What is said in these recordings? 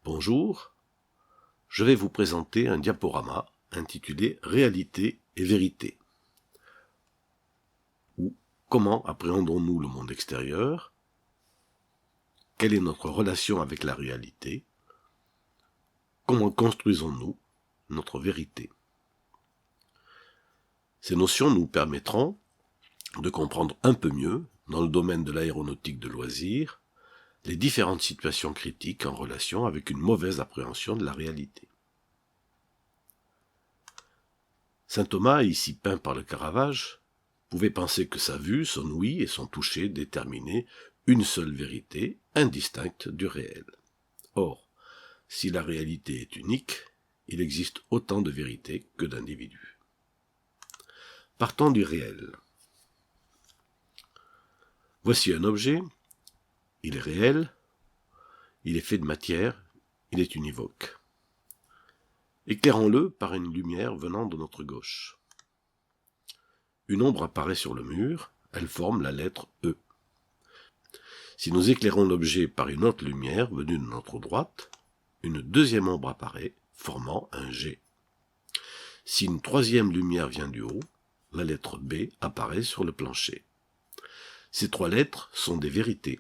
Bonjour, je vais vous présenter un diaporama intitulé « Réalité et vérité » ou « Comment appréhendons-nous le monde extérieur ? Quelle est notre relation avec la réalité ? Comment construisons-nous notre vérité ?» Ces notions nous permettront de comprendre un peu mieux, dans le domaine de l'aéronautique de loisirs, les différentes situations critiques en relation avec une mauvaise appréhension de la réalité. Saint Thomas, ici peint par le Caravage, pouvait penser que sa vue, son ouïe et son toucher déterminaient une seule vérité, indistincte du réel. Or, si la réalité est unique, il existe autant de vérités que d'individus. Partons du réel. Voici un objet, il est réel, il est fait de matière, il est univoque. Éclairons-le par une lumière venant de notre gauche. Une ombre apparaît sur le mur, elle forme la lettre E. Si nous éclairons l'objet par une autre lumière venue de notre droite, une deuxième ombre apparaît, formant un G. Si une troisième lumière vient du haut, la lettre B apparaît sur le plancher. Ces trois lettres sont des vérités.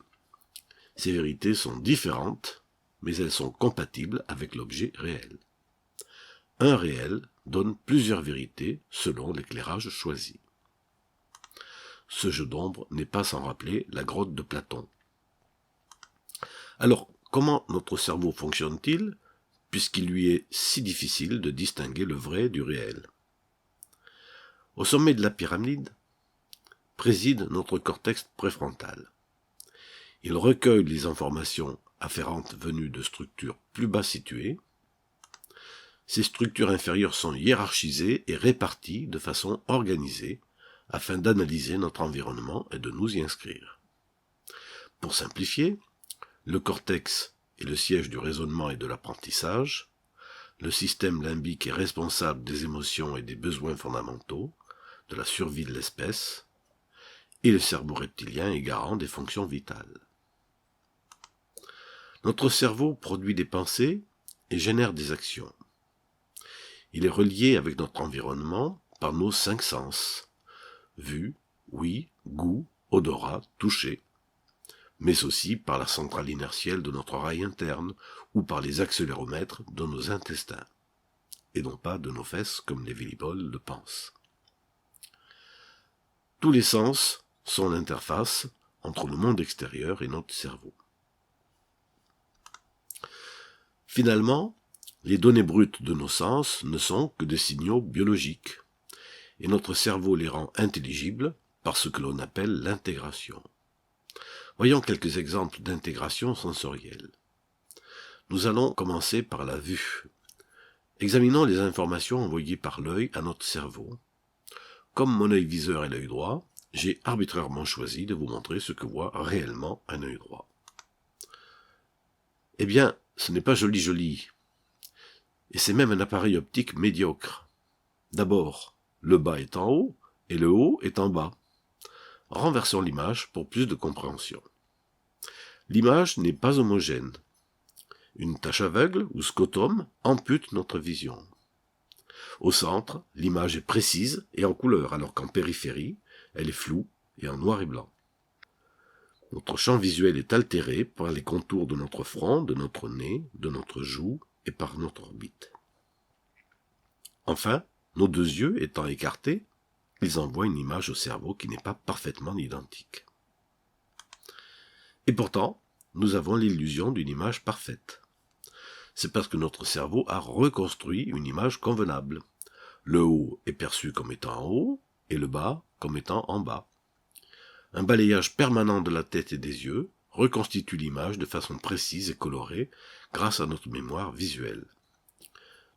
Ces vérités sont différentes, mais elles sont compatibles avec l'objet réel. Un réel donne plusieurs vérités selon l'éclairage choisi. Ce jeu d'ombre n'est pas sans rappeler la grotte de Platon. Alors, comment notre cerveau fonctionne-t-il, puisqu'il lui est si difficile de distinguer le vrai du réel ? Au sommet de la pyramide préside notre cortex préfrontal. Il recueille les informations afférentes venues de structures plus bas situées. Ces structures inférieures sont hiérarchisées et réparties de façon organisée afin d'analyser notre environnement et de nous y inscrire. Pour simplifier, le cortex est le siège du raisonnement et de l'apprentissage, le système limbique est responsable des émotions et des besoins fondamentaux, de la survie de l'espèce, et le cerveau reptilien est garant des fonctions vitales. Notre cerveau produit des pensées et génère des actions. Il est relié avec notre environnement par nos 5 sens, vue, ouïe, goût, odorat, toucher, mais aussi par la centrale inertielle de notre oreille interne ou par les accéléromètres de nos intestins, et non pas de nos fesses comme les Villebols le pensent. Tous les sens sont l'interface entre le monde extérieur et notre cerveau. Finalement, les données brutes de nos sens ne sont que des signaux biologiques, et notre cerveau les rend intelligibles par ce que l'on appelle l'intégration. Voyons quelques exemples d'intégration sensorielle. Nous allons commencer par la vue. Examinons les informations envoyées par l'œil à notre cerveau. Comme mon œil viseur est l'œil droit, j'ai arbitrairement choisi de vous montrer ce que voit réellement un œil droit. Eh bien, ce n'est pas joli, et c'est même un appareil optique médiocre. D'abord, le bas est en haut, et le haut est en bas. Renversons l'image pour plus de compréhension. L'image n'est pas homogène. Une tache aveugle ou scotome ampute notre vision. Au centre, l'image est précise et en couleur, alors qu'en périphérie, elle est floue et en noir et blanc. Notre champ visuel est altéré par les contours de notre front, de notre nez, de notre joue et par notre orbite. Enfin, nos deux yeux étant écartés, ils envoient une image au cerveau qui n'est pas parfaitement identique. Et pourtant, nous avons l'illusion d'une image parfaite. C'est parce que notre cerveau a reconstruit une image convenable. Le haut est perçu comme étant en haut et le bas comme étant en bas. Un balayage permanent de la tête et des yeux reconstitue l'image de façon précise et colorée grâce à notre mémoire visuelle.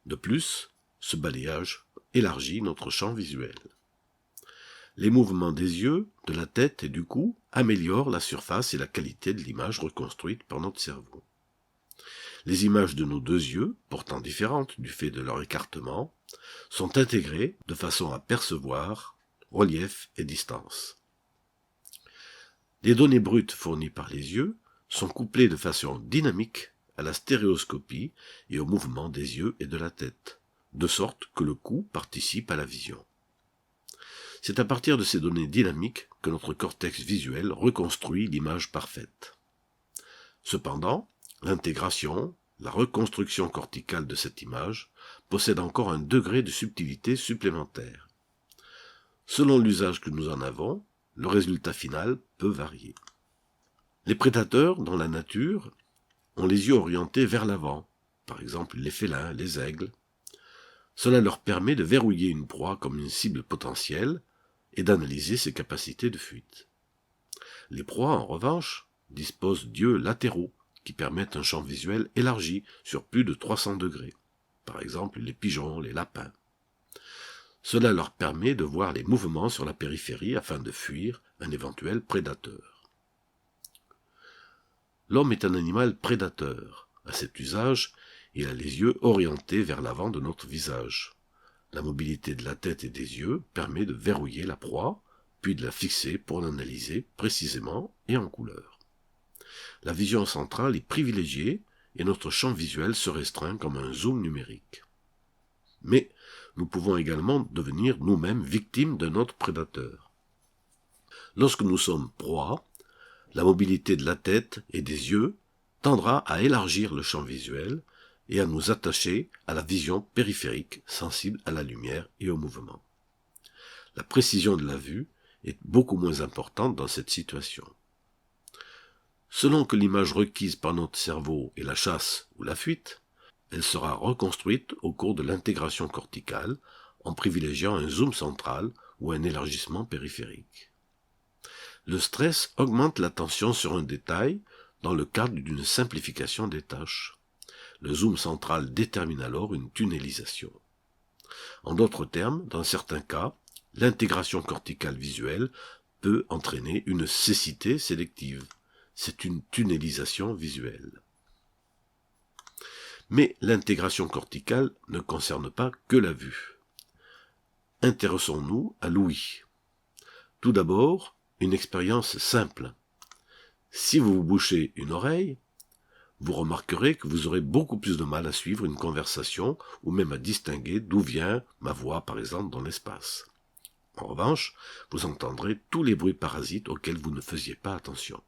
De plus, ce balayage élargit notre champ visuel. Les mouvements des yeux, de la tête et du cou améliorent la surface et la qualité de l'image reconstruite par notre cerveau. Les images de nos deux yeux, pourtant différentes du fait de leur écartement, sont intégrées de façon à percevoir relief et distance. Les données brutes fournies par les yeux sont couplées de façon dynamique à la stéréoscopie et au mouvement des yeux et de la tête, de sorte que le coup participe à la vision. C'est à partir de ces données dynamiques que notre cortex visuel reconstruit l'image parfaite. Cependant, l'intégration, la reconstruction corticale de cette image possède encore un degré de subtilité supplémentaire. Selon l'usage que nous en avons, le résultat final peut varier. Les prédateurs, dans la nature, ont les yeux orientés vers l'avant, par exemple les félins, les aigles. Cela leur permet de verrouiller une proie comme une cible potentielle et d'analyser ses capacités de fuite. Les proies, en revanche, disposent d'yeux latéraux qui permettent un champ visuel élargi sur plus de 300 degrés, par exemple les pigeons, les lapins. Cela leur permet de voir les mouvements sur la périphérie afin de fuir un éventuel prédateur. L'homme est un animal prédateur. À cet usage, il a les yeux orientés vers l'avant de notre visage. La mobilité de la tête et des yeux permet de verrouiller la proie, puis de la fixer pour l'analyser précisément et en couleur. La vision centrale est privilégiée et notre champ visuel se restreint comme un zoom numérique. Mais nous pouvons également devenir nous-mêmes victimes d'un autre prédateur. Lorsque nous sommes proie, la mobilité de la tête et des yeux tendra à élargir le champ visuel et à nous attacher à la vision périphérique sensible à la lumière et au mouvement. La précision de la vue est beaucoup moins importante dans cette situation. Selon que l'image requise par notre cerveau est la chasse ou la fuite, elle sera reconstruite au cours de l'intégration corticale en privilégiant un zoom central ou un élargissement périphérique. Le stress augmente l'attention sur un détail dans le cadre d'une simplification des tâches. Le zoom central détermine alors une tunnelisation. En d'autres termes, dans certains cas, l'intégration corticale visuelle peut entraîner une cécité sélective. C'est une tunnelisation visuelle. Mais l'intégration corticale ne concerne pas que la vue. Intéressons-nous à l'ouïe. Tout d'abord, une expérience simple. Si vous vous bouchez une oreille, vous remarquerez que vous aurez beaucoup plus de mal à suivre une conversation ou même à distinguer d'où vient ma voix, par exemple, dans l'espace. En revanche, vous entendrez tous les bruits parasites auxquels vous ne faisiez pas attention.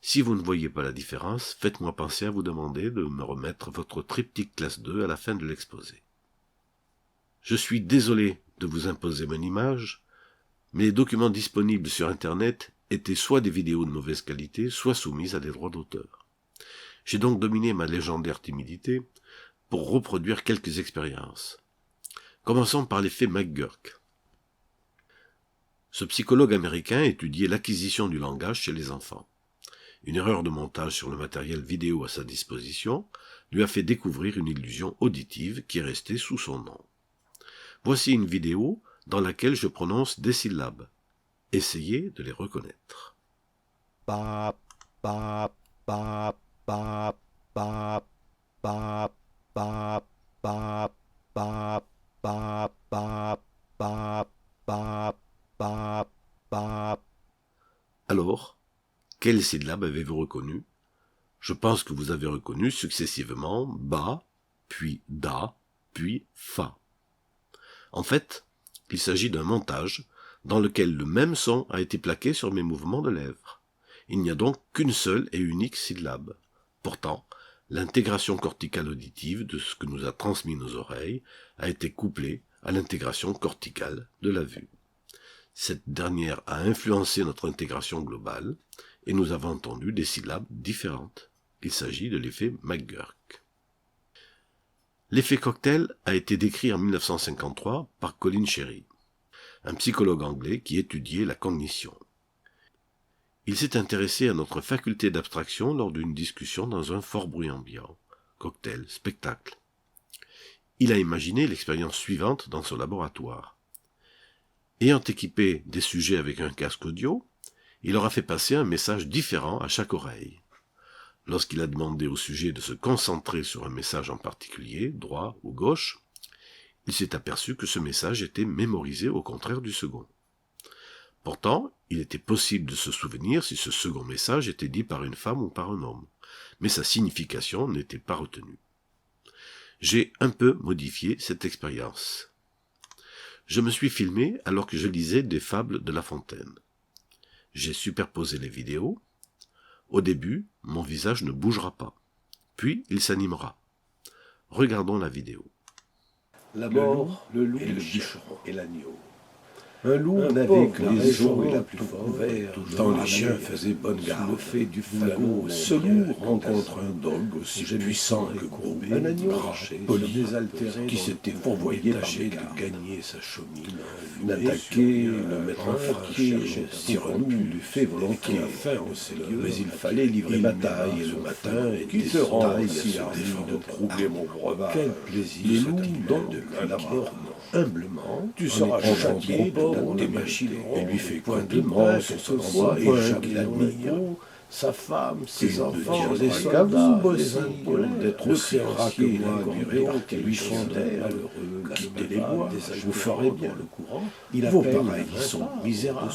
Si vous ne voyez pas la différence, faites-moi penser à vous demander de me remettre votre triptyque classe 2 à la fin de l'exposé. Je suis désolé de vous imposer mon image, mais les documents disponibles sur Internet étaient soit des vidéos de mauvaise qualité, soit soumises à des droits d'auteur. J'ai donc dominé ma légendaire timidité pour reproduire quelques expériences. Commençons par l'effet McGurk. Ce psychologue américain étudiait l'acquisition du langage chez les enfants. Une erreur de montage sur le matériel vidéo à sa disposition lui a fait découvrir une illusion auditive qui est restée sous son nom. Voici une vidéo dans laquelle je prononce des syllabes. Essayez de les reconnaître. Ba, ba, ba, ba, ba, ba, ba, ba, ba, ba, ba, ba, ba, ba, ba. Alors, quelles syllabes avez-vous reconnues? Je pense que vous avez reconnu successivement ba, puis da, puis fa. En fait, il s'agit d'un montage dans lequel le même son a été plaqué sur mes mouvements de lèvres. Il n'y a donc qu'une seule et unique syllabe. Pourtant, l'intégration corticale auditive de ce que nous a transmis nos oreilles a été couplée à l'intégration corticale de la vue. Cette dernière a influencé notre intégration globale et nous avons entendu des syllabes différentes. Il s'agit de l'effet McGurk. L'effet cocktail a été décrit en 1953 par Colin Sherry, un psychologue anglais qui étudiait la cognition. Il s'est intéressé à notre faculté d'abstraction lors d'une discussion dans un fort bruit ambiant, cocktail, spectacle. Il a imaginé l'expérience suivante dans son laboratoire. Ayant équipé des sujets avec un casque audio, il leur a fait passer un message différent à chaque oreille. Lorsqu'il a demandé au sujet de se concentrer sur un message en particulier, droit ou gauche, il s'est aperçu que ce message était mémorisé au contraire du second. Pourtant, il était possible de se souvenir si ce second message était dit par une femme ou par un homme. mais sa signification n'était pas retenue. J'ai un peu modifié cette expérience. Je me suis filmé alors que je lisais des fables de La Fontaine. J'ai superposé les vidéos. Au début, mon visage ne bougera pas. Puis, il s'animera. Regardons la vidéo. La mort, le loup et le bûcheron et l'agneau. Un loup n'avait que les os et la plus forte, tant les chiens faisaient bonne garde. Le fait du fagot, ce loup rencontre un dogue aussi puissant que courbé, un agneau poli, désaltéré, qui s'était fourvoyé tâché de gagner sa chaumine, d'attaquer, le mettre en fraîche, Cyrano lui fait volontiers, mais il fallait livrer bataille, et le matin était se taille à se défendre de troubler mon breuvage. Quel plaisir! Les loups, donc, l'abordent humblement, tu seras châtié pour tes machines, et lui fait point de mal sur son voix, et Jacques l'admire. Sa femme, ses enfants, les soldats, les impôts, d'être aussi rats que moi, qui lui font malheureux, quitter les bois, vous ferez bien le courant. Vos pareils sont misérables,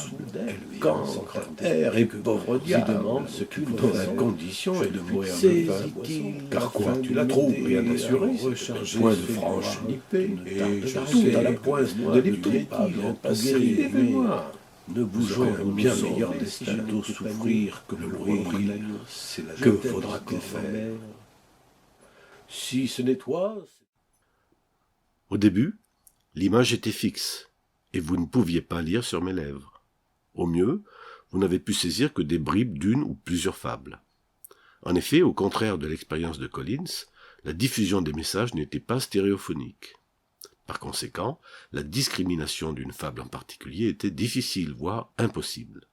cancre, air et pauvre diable, dont la condition est de mourir de faim. Car quoi, tu la trouves bien assurée, point de franche ni paix, et tout à la pointe de l'épée, passé, mais ne vous jouez un bien meilleur destin d'eau souffrir que le repris. Que faudra-t-il faire? Si ce n'est toi... Au début, l'image était fixe, et vous ne pouviez pas lire sur mes lèvres. Au mieux, vous n'avez pu saisir que des bribes d'une ou plusieurs fables. En effet, au contraire de l'expérience de Collins, la diffusion des messages n'était pas stéréophonique. Par conséquent, la discrimination d'une fable en particulier était difficile, voire impossible.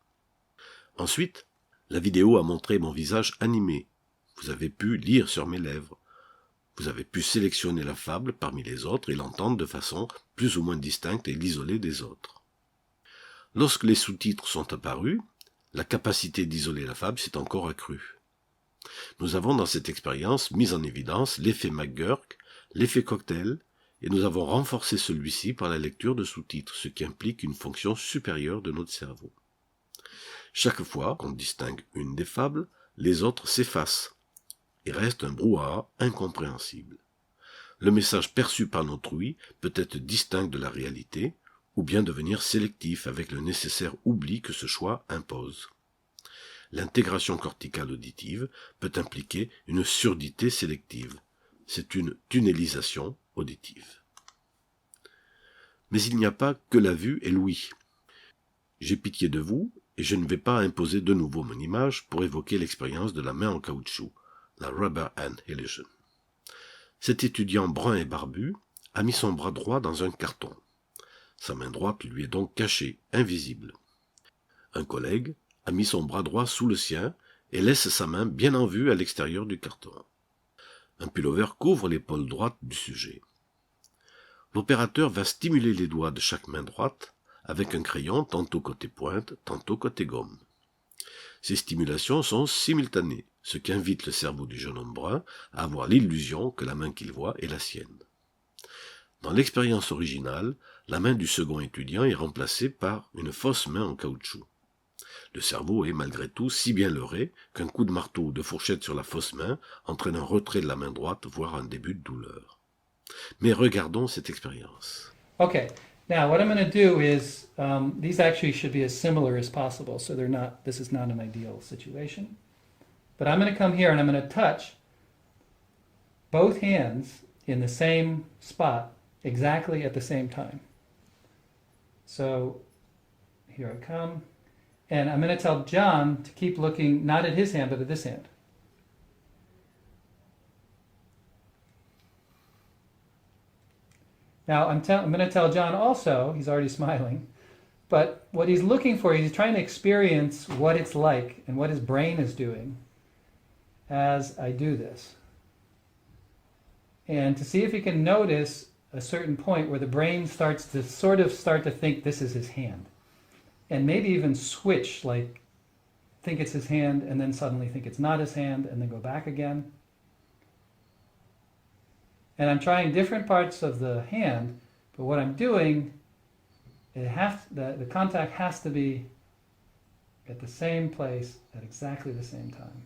Ensuite, la vidéo a montré mon visage animé. Vous avez pu lire sur mes lèvres. Vous avez pu sélectionner la fable parmi les autres et l'entendre de façon plus ou moins distincte et l'isoler des autres. Lorsque les sous-titres sont apparus, la capacité d'isoler la fable s'est encore accrue. Nous avons dans cette expérience mis en évidence l'effet McGurk, l'effet cocktail, et nous avons renforcé celui-ci par la lecture de sous-titres, ce qui implique une fonction supérieure de notre cerveau. Chaque fois qu'on distingue une des fables, les autres s'effacent, et reste un brouhaha incompréhensible. Le message perçu par notre ouïe peut être distinct de la réalité, ou bien devenir sélectif avec le nécessaire oubli que ce choix impose. L'intégration corticale auditive peut impliquer une surdité sélective. C'est une tunnelisation auditive. Mais il n'y a pas que la vue et l'ouïe. J'ai pitié de vous, et je ne vais pas imposer de nouveau mon image pour évoquer l'expérience de la main en caoutchouc, la Rubber Hand Illusion. Cet étudiant brun et barbu a mis son bras droit dans un carton. Sa main droite lui est donc cachée, invisible. Un collègue a mis son bras droit sous le sien et laisse sa main bien en vue à l'extérieur du carton. Un pullover couvre l'épaule droite du sujet. L'opérateur va stimuler les doigts de chaque main droite avec un crayon tantôt côté pointe, tantôt côté gomme. Ces stimulations sont simultanées, ce qui invite le cerveau du jeune homme brun à avoir l'illusion que la main qu'il voit est la sienne. Dans l'expérience originale, la main du second étudiant est remplacée par une fausse main en caoutchouc. Le cerveau est malgré tout si bien leurré qu'un coup de marteau ou de fourchette sur la fausse main entraîne un retrait de la main droite, voire un début de douleur. Mais regardons cette expérience. Okay, now what I'm going to do is, these actually should be as similar as possible, so this is not an ideal situation. But I'm going to come here and I'm going to touch both hands in the same spot exactly at the same time. So here I come. And I'm going to tell John to keep looking not at his hand, but at this hand. Now, I'm going to tell John also, he's already smiling, but what he's looking for, he's trying to experience what it's like and what his brain is doing as I do this. And to see if he can notice a certain point where the brain starts to start to think this is his hand. And maybe even switch, like think it's his hand and then suddenly think it's not his hand and then go back again. And I'm trying different parts of the hand, but what I'm doing, the contact has to be at the same place at exactly the same time.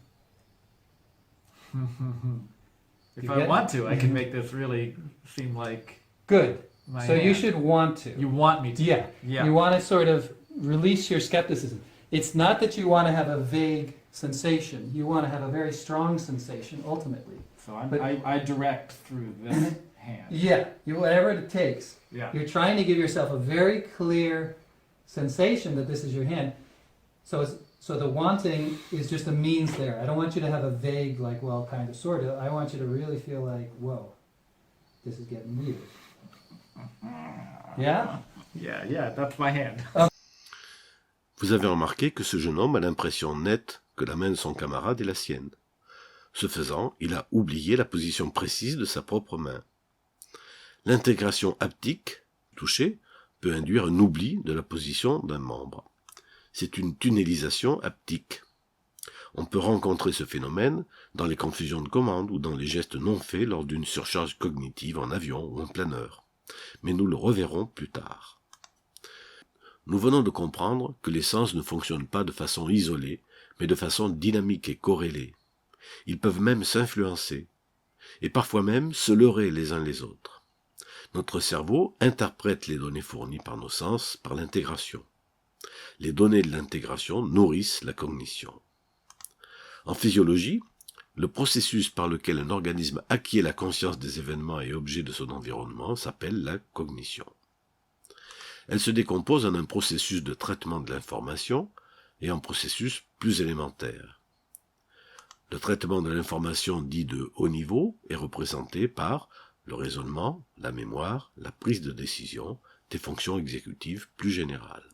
If You I get- want to, I can make this really seem like Good. my So you hand. should want to. You want me to. Yeah. Yeah. You want to sort of release your skepticism. It's not that you want to have a vague sensation. You want to have a very strong sensation ultimately. So But- I direct through this hand. Yeah, whatever it takes. Yeah. You're trying to give yourself a very clear sensation that this is your hand. So the wanting is just a means there. I don't want you to have a vague, like, well, kind of, sort of. I want you to really feel like, whoa, this is getting weird. Yeah? Yeah, that's my hand. Vous avez remarqué que ce jeune homme a l'impression nette que la main de son camarade est la sienne. Ce faisant, il a oublié la position précise de sa propre main. L'intégration haptique, toucher, peut induire un oubli de la position d'un membre. C'est une tunnelisation haptique. On peut rencontrer ce phénomène dans les confusions de commandes ou dans les gestes non faits lors d'une surcharge cognitive en avion ou en planeur. Mais nous le reverrons plus tard. Nous venons de comprendre que les sens ne fonctionnent pas de façon isolée, mais de façon dynamique et corrélée. Ils peuvent même s'influencer, et parfois même se leurrer les uns les autres. Notre cerveau interprète les données fournies par nos sens par l'intégration. Les données de l'intégration nourrissent la cognition. En physiologie, le processus par lequel un organisme acquiert la conscience des événements et objets de son environnement s'appelle la cognition. Elle se décompose en un processus de traitement de l'information et en processus plus élémentaire. Le traitement de l'information dit de haut niveau est représenté par le raisonnement, la mémoire, la prise de décision, des fonctions exécutives plus générales.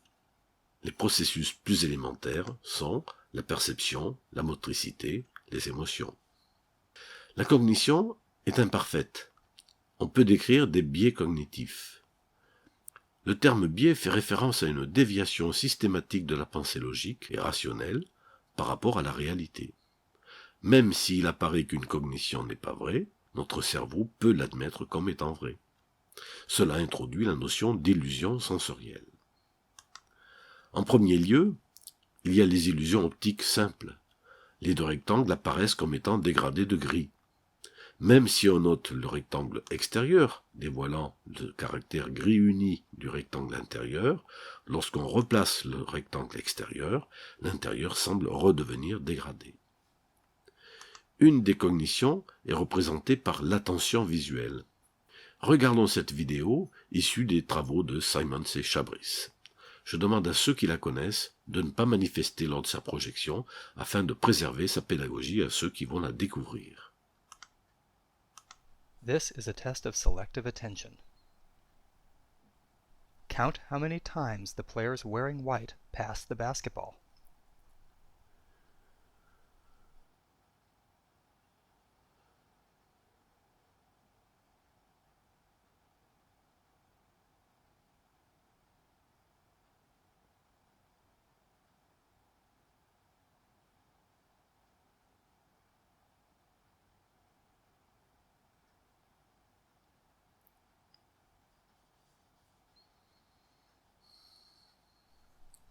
Les processus plus élémentaires sont la perception, la motricité, les émotions. La cognition est imparfaite. On peut décrire des biais cognitifs. Le terme biais fait référence à une déviation systématique de la pensée logique et rationnelle par rapport à la réalité. Même s'il apparaît qu'une cognition n'est pas vraie, notre cerveau peut l'admettre comme étant vrai. Cela introduit la notion d'illusion sensorielle. En premier lieu, il y a les illusions optiques simples. Les deux rectangles apparaissent comme étant dégradés de gris. Même si on note le rectangle extérieur, dévoilant le caractère gris uni du rectangle intérieur, lorsqu'on replace le rectangle extérieur, l'intérieur semble redevenir dégradé. Une des cognitions est représentée par l'attention visuelle. Regardons cette vidéo issue des travaux de Simons et Chabris. Je demande à ceux qui la connaissent de ne pas manifester lors de sa projection afin de préserver sa pédagogie à ceux qui vont la découvrir. This is a test of selective attention. Count how many times the players wearing white pass the basketball.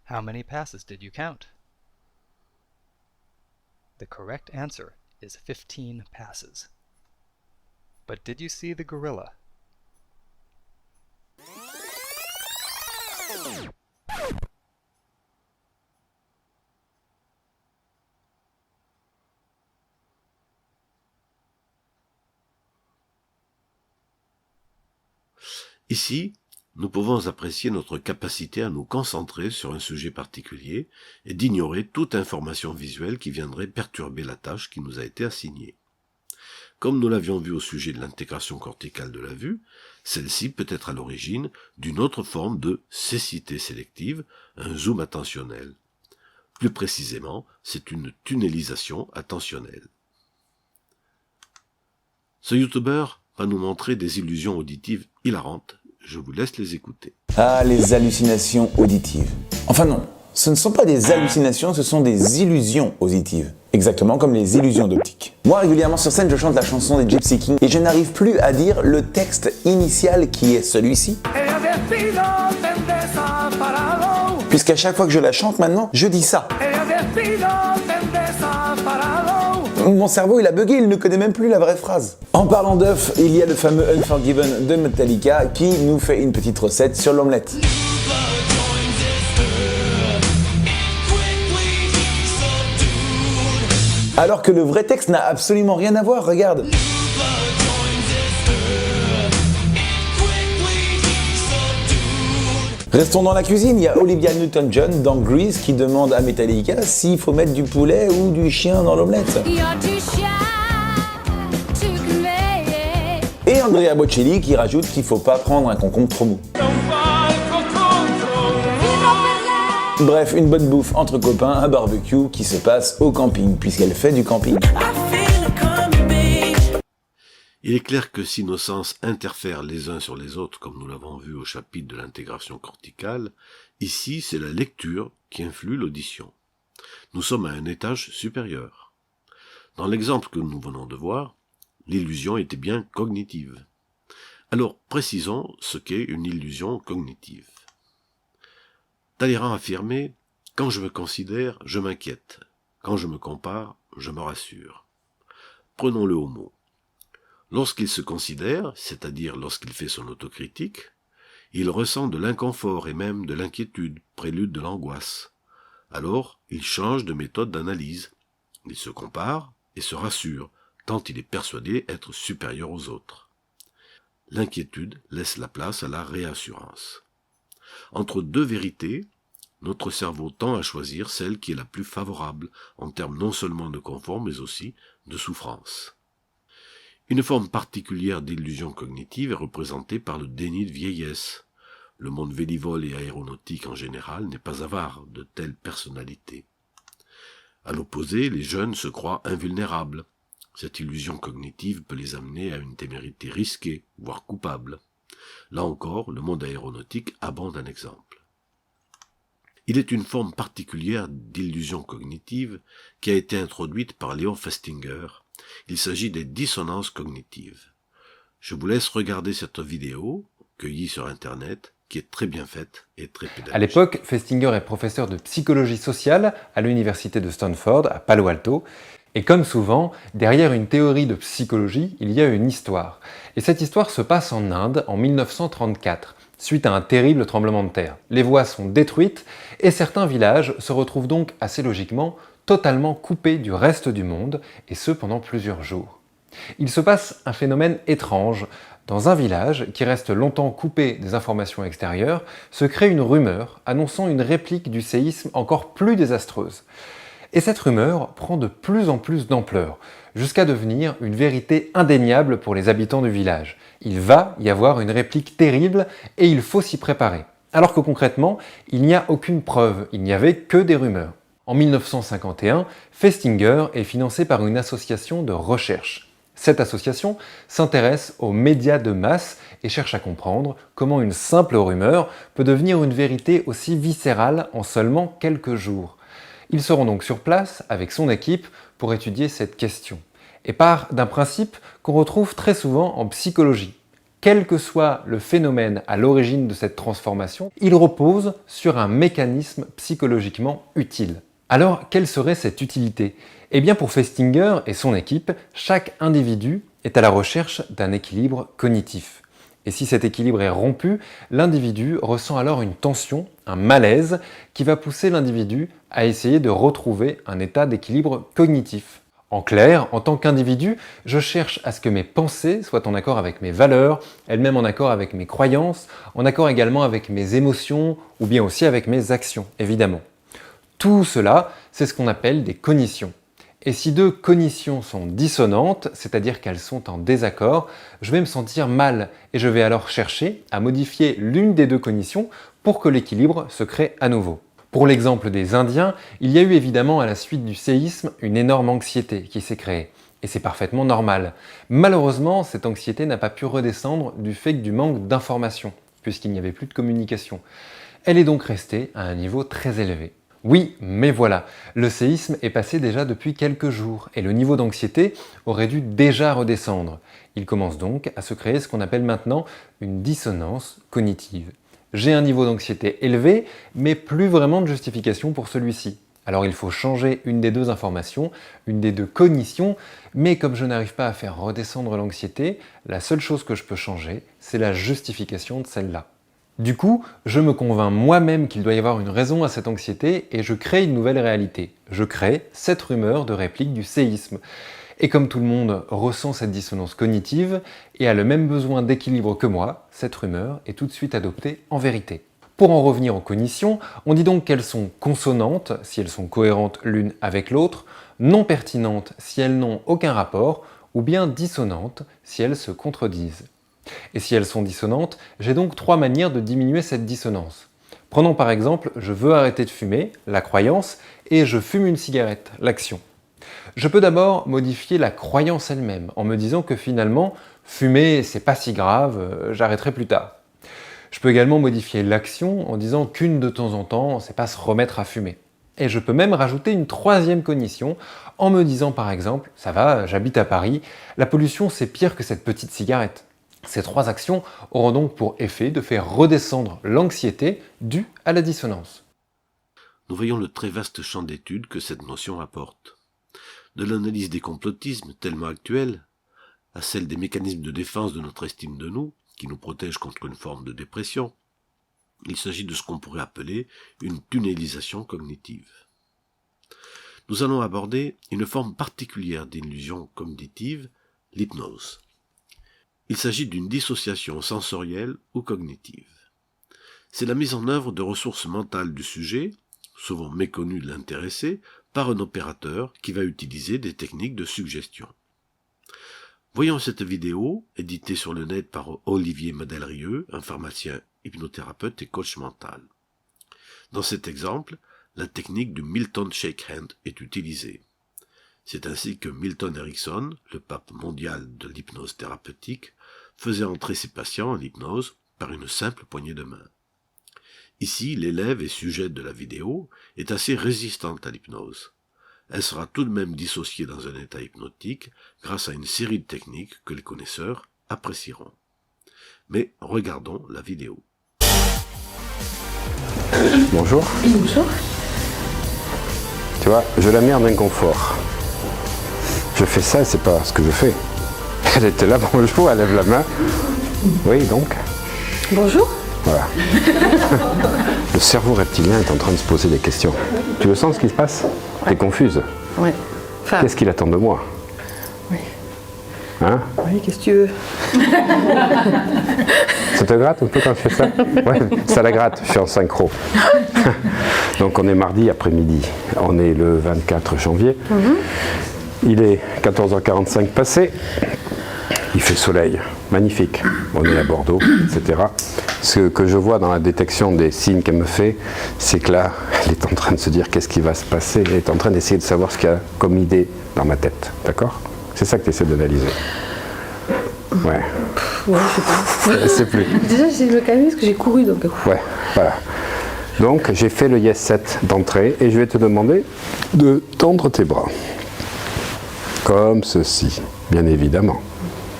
How many passes did you count? The correct answer is 15 passes. But did you see the gorilla? Ici, nous pouvons apprécier notre capacité à nous concentrer sur un sujet particulier et d'ignorer toute information visuelle qui viendrait perturber la tâche qui nous a été assignée. Comme nous l'avions vu au sujet de l'intégration corticale de la vue, celle-ci peut être à l'origine d'une autre forme de cécité sélective, un zoom attentionnel. Plus précisément, c'est une tunnelisation attentionnelle. Ce youtubeur va nous montrer des illusions auditives hilarantes. Je vous laisse les écouter. Ah, les hallucinations auditives. Enfin non, ce ne sont pas des hallucinations, ce sont des illusions auditives. Exactement comme les illusions d'optique. Moi, régulièrement sur scène, je chante la chanson des Gypsy Kings et je n'arrive plus à dire le texte initial qui est celui-ci. Puisqu'à chaque fois que je la chante maintenant, je dis ça. Mon cerveau, il a bugué, il ne connaît même plus la vraie phrase. En parlant d'œufs, il y a le fameux Unforgiven de Metallica qui nous fait une petite recette sur l'omelette. Alors que le vrai texte n'a absolument rien à voir, regarde. Restons dans la cuisine, il y a Olivia Newton-John dans Grease qui demande à Metallica s'il faut mettre du poulet ou du chien dans l'omelette. Et Andrea Bocelli qui rajoute qu'il faut pas prendre un concombre trop mou. Bref, une bonne bouffe entre copains, un barbecue qui se passe au camping puisqu'elle fait du camping. Il est clair que si nos sens interfèrent les uns sur les autres, comme nous l'avons vu au chapitre de l'intégration corticale, ici c'est la lecture qui influe l'audition. Nous sommes à un étage supérieur. Dans l'exemple que nous venons de voir, l'illusion était bien cognitive. Alors précisons ce qu'est une illusion cognitive. Talleyrand affirmait « Quand je me considère, je m'inquiète. Quand je me compare, je me rassure. » Prenons-le au mot. Lorsqu'il se considère, c'est-à-dire lorsqu'il fait son autocritique, il ressent de l'inconfort et même de l'inquiétude, prélude de l'angoisse. Alors, il change de méthode d'analyse. Il se compare et se rassure, tant il est persuadé être supérieur aux autres. L'inquiétude laisse la place à la réassurance. Entre deux vérités, notre cerveau tend à choisir celle qui est la plus favorable en termes non seulement de confort mais aussi de souffrance. Une forme particulière d'illusion cognitive est représentée par le déni de vieillesse. Le monde vélivole et aéronautique en général n'est pas avare de telles personnalités. À l'opposé, les jeunes se croient invulnérables. Cette illusion cognitive peut les amener à une témérité risquée, voire coupable. Là encore, le monde aéronautique abonde un exemple. Il est une forme particulière d'illusion cognitive qui a été introduite par Léon Festinger. Il s'agit des dissonances cognitives. Je vous laisse regarder cette vidéo, cueillie sur Internet, qui est très bien faite et très pédagogique. À l'époque, Festinger est professeur de psychologie sociale à l'université de Stanford, à Palo Alto. Et comme souvent, derrière une théorie de psychologie, il y a une histoire. Et cette histoire se passe en Inde en 1934, suite à un terrible tremblement de terre. Les voies sont détruites et certains villages se retrouvent donc assez logiquement totalement coupés du reste du monde, et ce pendant plusieurs jours. Il se passe un phénomène étrange. Dans un village qui reste longtemps coupé des informations extérieures, se crée une rumeur annonçant une réplique du séisme encore plus désastreuse. Et cette rumeur prend de plus en plus d'ampleur, jusqu'à devenir une vérité indéniable pour les habitants du village. Il va y avoir une réplique terrible et il faut s'y préparer. Alors que concrètement, il n'y a aucune preuve, il n'y avait que des rumeurs. En 1951, Festinger est financé par une association de recherche. Cette association s'intéresse aux médias de masse et cherche à comprendre comment une simple rumeur peut devenir une vérité aussi viscérale en seulement quelques jours. Ils seront donc sur place avec son équipe pour étudier cette question. Et part d'un principe qu'on retrouve très souvent en psychologie. Quel que soit le phénomène à l'origine de cette transformation, il repose sur un mécanisme psychologiquement utile. Alors, quelle serait cette utilité ? Eh bien, pour Festinger et son équipe, chaque individu est à la recherche d'un équilibre cognitif. Et si cet équilibre est rompu, l'individu ressent alors une tension, un malaise, qui va pousser l'individu à essayer de retrouver un état d'équilibre cognitif. En clair, en tant qu'individu, je cherche à ce que mes pensées soient en accord avec mes valeurs, elles-mêmes en accord avec mes croyances, en accord également avec mes émotions, ou bien aussi avec mes actions, évidemment. Tout cela, c'est ce qu'on appelle des cognitions. Et si deux cognitions sont dissonantes, c'est-à-dire qu'elles sont en désaccord, je vais me sentir mal et je vais alors chercher à modifier l'une des deux cognitions pour que l'équilibre se crée à nouveau. Pour l'exemple des Indiens, il y a eu évidemment à la suite du séisme une énorme anxiété qui s'est créée. Et c'est parfaitement normal. Malheureusement, cette anxiété n'a pas pu redescendre du fait du manque d'informations, puisqu'il n'y avait plus de communication. Elle est donc restée à un niveau très élevé. Oui, mais voilà, le séisme est passé déjà depuis quelques jours et le niveau d'anxiété aurait dû déjà redescendre. Il commence donc à se créer ce qu'on appelle maintenant une dissonance cognitive. J'ai un niveau d'anxiété élevé, mais plus vraiment de justification pour celui-ci. Alors il faut changer une des deux informations, une des deux cognitions, mais comme je n'arrive pas à faire redescendre l'anxiété, la seule chose que je peux changer, c'est la justification de celle-là. Du coup, je me convainc moi-même qu'il doit y avoir une raison à cette anxiété et je crée une nouvelle réalité. Je crée cette rumeur de réplique du séisme. Et comme tout le monde ressent cette dissonance cognitive et a le même besoin d'équilibre que moi, cette rumeur est tout de suite adoptée en vérité. Pour en revenir aux cognitions, on dit donc qu'elles sont consonantes si elles sont cohérentes l'une avec l'autre, non pertinentes si elles n'ont aucun rapport, ou bien dissonantes si elles se contredisent. Et si elles sont dissonantes, j'ai donc 3 manières de diminuer cette dissonance. Prenons par exemple « je veux arrêter de fumer », la croyance, et « je fume une cigarette », l'action. Je peux d'abord modifier la croyance elle-même en me disant que finalement, fumer c'est pas si grave, j'arrêterai plus tard. Je peux également modifier l'action en disant qu'une de temps en temps, c'est pas se remettre à fumer. Et je peux même rajouter une 3e cognition en me disant par exemple « ça va, j'habite à Paris, la pollution c'est pire que cette petite cigarette ». Ces 3 actions auront donc pour effet de faire redescendre l'anxiété due à la dissonance. Nous voyons le très vaste champ d'études que cette notion apporte. De l'analyse des complotismes tellement actuels, à celle des mécanismes de défense de notre estime de nous, qui nous protègent contre une forme de dépression, il s'agit de ce qu'on pourrait appeler une tunnelisation cognitive. Nous allons aborder une forme particulière d'illusion cognitive, l'hypnose. Il s'agit d'une dissociation sensorielle ou cognitive. C'est la mise en œuvre de ressources mentales du sujet, souvent méconnues de l'intéressé, par un opérateur qui va utiliser des techniques de suggestion. Voyons cette vidéo, éditée sur le net par Olivier Madelrieux, un pharmacien, hypnothérapeute et coach mental. Dans cet exemple, la technique du Milton Shake Hand est utilisée. C'est ainsi que Milton Erickson, le pape mondial de l'hypnose thérapeutique, faisait entrer ses patients en hypnose par une simple poignée de main. Ici, l'élève et sujet de la vidéo est assez résistante à l'hypnose. Elle sera tout de même dissociée dans un état hypnotique grâce à une série de techniques que les connaisseurs apprécieront. Mais regardons la vidéo. Bonjour. Bonjour. Tu vois, je la mets en inconfort. Je fais ça et c'est pas ce que je fais. Elle était là, bonjour, elle lève la main. Oui, donc. Bonjour. Voilà. Le cerveau reptilien est en train de se poser des questions. Tu le sens ce qui se passe? T'es confuse. Oui. Enfin, Qu'est-ce qu'il attend de moi? Oui. Hein? Oui, qu'est-ce que tu veux? Ça te gratte un peu quand je fais ça? Ouais, ça la gratte, je suis en synchro. Donc on est mardi après-midi. On est le 24 janvier. Il est 14h45 passé. Il fait soleil, magnifique. On est à Bordeaux, etc. Ce que je vois dans la détection des signes qu'elle me fait, c'est que là, elle est en train de se dire qu'est-ce qui va se passer. Elle est en train d'essayer de savoir ce qu'il y a comme idée dans ma tête. D'accord? C'est ça que tu essaies d'analyser. Ouais. Ouais, je sais pas. C'est plus. Déjà, j'essaie de me calmer parce que j'ai couru donc. Ouais, voilà. Donc, j'ai fait le Yes 7 d'entrée et je vais te demander de tendre tes bras. Comme ceci, bien évidemment.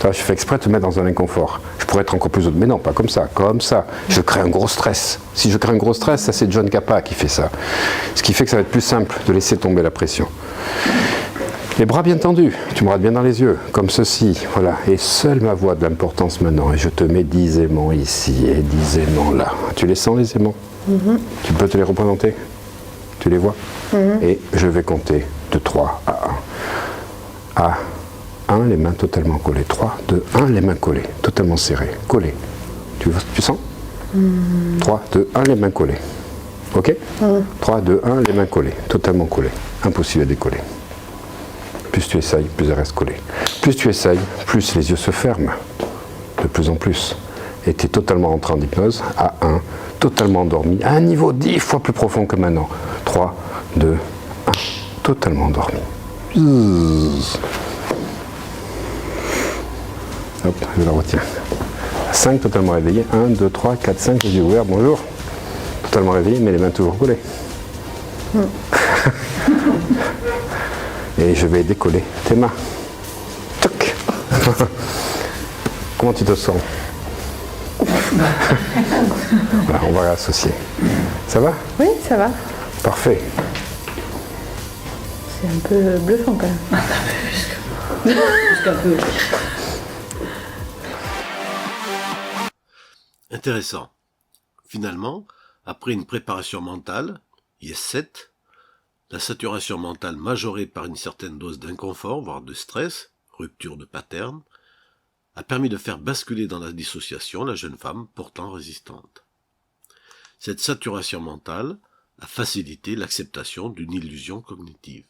Je fais exprès de te mettre dans un inconfort. Je pourrais être encore plus autre, mais non, pas comme ça, comme ça. Je crée un gros stress. Si je crée un gros stress, ça c'est John Kappa qui fait ça. Ce qui fait que ça va être plus simple de laisser tomber la pression. Les bras bien tendus, tu me regardes bien dans les yeux, comme ceci, voilà. Et seule ma voix de l'importance maintenant. Et je te mets 10 aimants ici et 10 aimants là. Tu les sens les aimants? Tu peux te les représenter? Tu les vois? Et je vais compter de 3 à 1. À 1, les mains totalement collées. 3, 2, 1, les mains collées, totalement serrées, collées. Tu sens? 3, 2, 1, les mains collées. Ok? 3, 2, 1, les mains collées, totalement collées. Impossible à décoller. Plus tu essayes, plus elles restent collées. Plus tu essayes, plus les yeux se ferment. De plus en plus. Et tu es totalement rentré en hypnose à 1, totalement endormi, à un niveau 10 fois plus profond que maintenant. 3, 2, 1, totalement endormi. Hop, je la retiens. 5, totalement réveillé. 1, 2, 3, 4, 5, les yeux ouverts, bonjour. Totalement réveillé, mais les mains toujours collées. Et je vais décoller tes mains. Toc. Comment tu te sens? Voilà, on va réassocier. Ça va? Oui, ça va. Parfait. C'est un peu bluffant quand même. Plus qu'un peu. Intéressant. Finalement, après une préparation mentale, IS-7, la saturation mentale majorée par une certaine dose d'inconfort, voire de stress, rupture de pattern, a permis de faire basculer dans la dissociation la jeune femme pourtant résistante. Cette saturation mentale a facilité l'acceptation d'une illusion cognitive.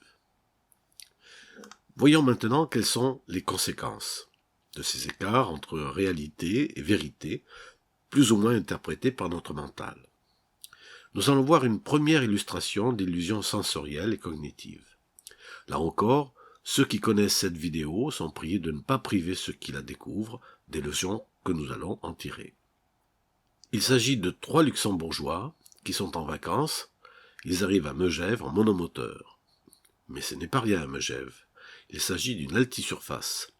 Voyons maintenant quelles sont les conséquences de ces écarts entre réalité et vérité, plus ou moins interprétés par notre mental. Nous allons voir une première illustration d'illusion sensorielle et cognitive. Là encore, ceux qui connaissent cette vidéo sont priés de ne pas priver ceux qui la découvrent des leçons que nous allons en tirer. Il s'agit de 3 luxembourgeois qui sont en vacances. Ils arrivent à Megève en monomoteur. Mais ce n'est pas rien à Megève. Il s'agit d'une altisurface.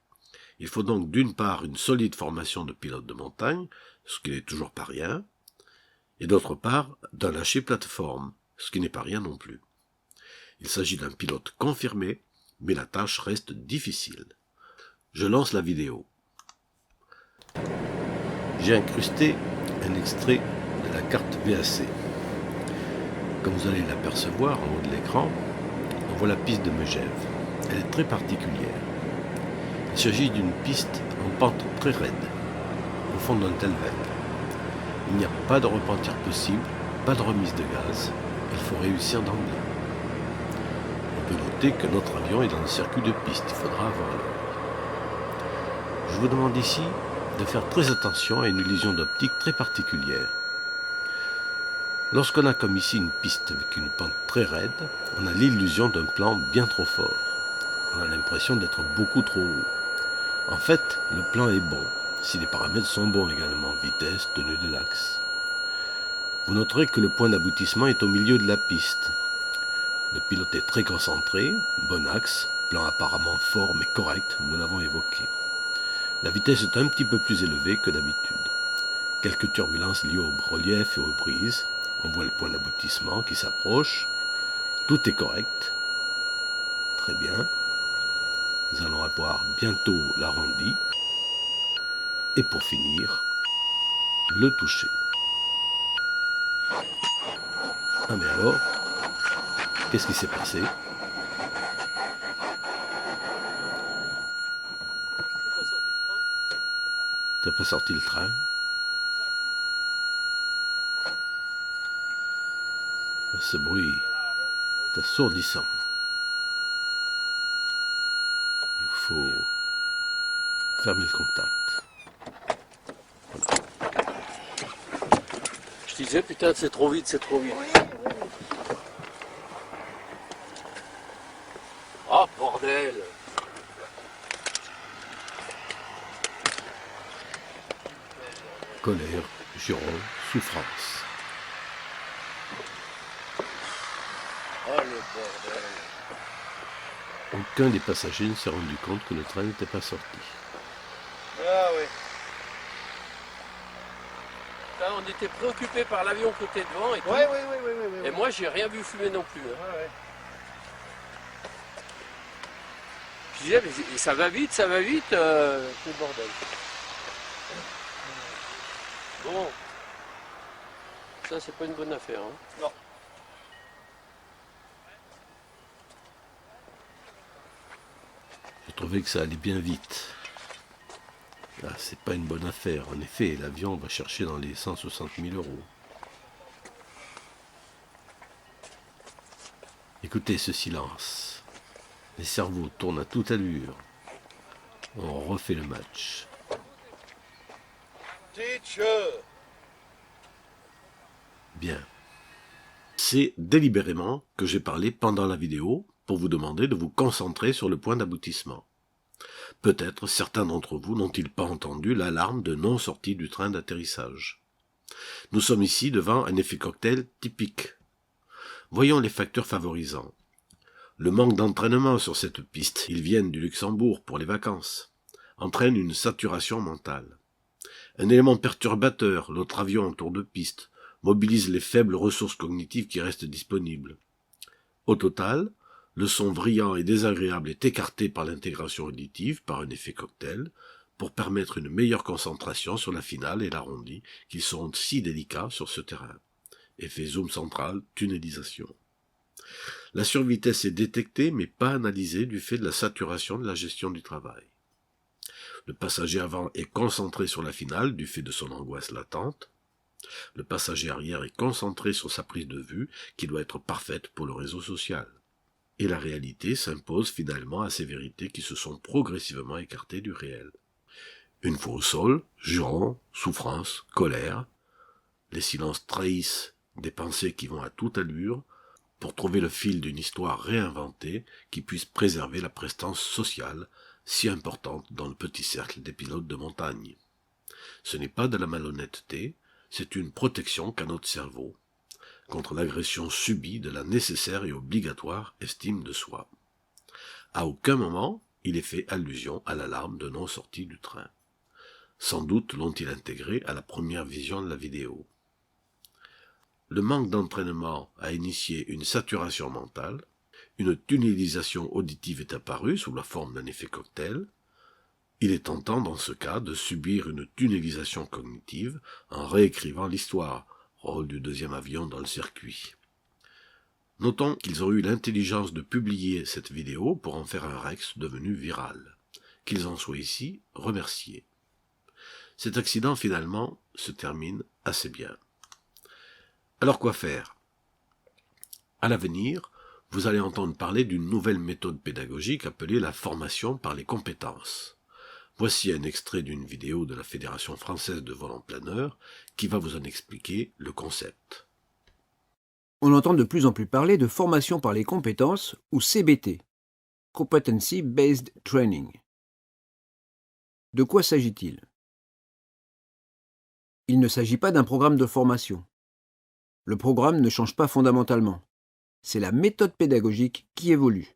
Il faut donc d'une part une solide formation de pilote de montagne, ce qui n'est toujours pas rien, et d'autre part d'un lâcher plateforme, ce qui n'est pas rien non plus. Il s'agit d'un pilote confirmé, mais la tâche reste difficile. Je lance la vidéo. J'ai incrusté un extrait de la carte VAC. Comme vous allez l'apercevoir en haut de l'écran, on voit la piste de Megève. Elle est très particulière. Il s'agit d'une piste en pente très raide, au fond d'un tel vague. Il n'y a pas de repentir possible, pas de remise de gaz, il faut réussir d'emblée. On peut noter que notre avion est dans le circuit de piste, il faudra avoir l'œil. Je vous demande ici de faire très attention à une illusion d'optique très particulière. Lorsqu'on a comme ici une piste avec une pente très raide, on a l'illusion d'un plan bien trop fort. On a l'impression d'être beaucoup trop haut. En fait, le plan est bon, si les paramètres sont bons également, vitesse, tenue de l'axe. Vous noterez que le point d'aboutissement est au milieu de la piste. Le pilote est très concentré, bon axe, plan apparemment fort mais correct, nous l'avons évoqué. La vitesse est un petit peu plus élevée que d'habitude. Quelques turbulences liées au relief et aux brises. On voit le point d'aboutissement qui s'approche. Tout est correct. Très bien. Nous allons avoir bientôt l'arrondi. Et pour finir, le toucher. Ah mais alors, qu'est-ce qui s'est passé ? T'as pas sorti le train ? Ce bruit est assourdissant. Il faut fermer le contact. Voilà. Je disais, putain, c'est trop vite, c'est trop vite. Oh, bordel! Colère, juron, souffrance. Oh, le bordel! Aucun des passagers ne s'est rendu compte que le train n'était pas sorti. Ah oui. Là, on était préoccupés par l'avion qui était devant et tout. Oui. Et moi, j'ai rien vu fumer non plus. Hein. Ouais. Je disais, mais ça va vite, c'est le bordel. Bon. Ça, c'est pas une bonne affaire. Hein. Non. J'ai trouvé que ça allait bien vite. Là, c'est pas une bonne affaire. En effet, l'avion va chercher dans les 160 000 €. Écoutez ce silence. Les cerveaux tournent à toute allure. On refait le match. Bien. C'est délibérément que j'ai parlé pendant la vidéo pour vous demander de vous concentrer sur le point d'aboutissement. Peut-être certains d'entre vous n'ont-ils pas entendu l'alarme de non-sortie du train d'atterrissage. Nous sommes ici devant un effet cocktail typique. Voyons les facteurs favorisants. Le manque d'entraînement sur cette piste, ils viennent du Luxembourg pour les vacances, entraîne une saturation mentale. Un élément perturbateur, l'autre avion en tour de piste, mobilise les faibles ressources cognitives qui restent disponibles. Au total, Le son brillant et désagréable est écarté par l'intégration auditive par un effet cocktail pour permettre une meilleure concentration sur la finale et l'arrondi qui sont si délicats sur ce terrain. Effet zoom central, tunnelisation. La survitesse est détectée mais pas analysée du fait de la saturation de la gestion du travail. Le passager avant est concentré sur la finale du fait de son angoisse latente. Le passager arrière est concentré sur sa prise de vue qui doit être parfaite pour le réseau social. Et la réalité s'impose finalement à ces vérités qui se sont progressivement écartées du réel. Une fois au sol, jurons, souffrance, colère, les silences trahissent des pensées qui vont à toute allure pour trouver le fil d'une histoire réinventée qui puisse préserver la prestance sociale si importante dans le petit cercle des pilotes de montagne. Ce n'est pas de la malhonnêteté, c'est une protection qu'a notre cerveau contre l'agression subie de la nécessaire et obligatoire estime de soi. À aucun moment, il est fait allusion à l'alarme de non-sortie du train. Sans doute l'ont-ils intégré à la première vision de la vidéo. Le manque d'entraînement a initié une saturation mentale, une tunnelisation auditive est apparue sous la forme d'un effet cocktail. Il est tentant dans ce cas de subir une tunnelisation cognitive en réécrivant l'histoire, rôle du deuxième avion dans le circuit. Notons qu'ils ont eu l'intelligence de publier cette vidéo pour en faire un Rex devenu viral. Qu'ils en soient ici remerciés. Cet accident finalement se termine assez bien. Alors quoi faire? À l'avenir, vous allez entendre parler d'une nouvelle méthode pédagogique appelée la formation par les compétences. Voici un extrait d'une vidéo de la Fédération française de vol en planeur qui va vous en expliquer le concept. On entend de plus en plus parler de formation par les compétences ou CBT, Competency Based Training. De quoi s'agit-il? Il ne s'agit pas d'un programme de formation. Le programme ne change pas fondamentalement. C'est la méthode pédagogique qui évolue.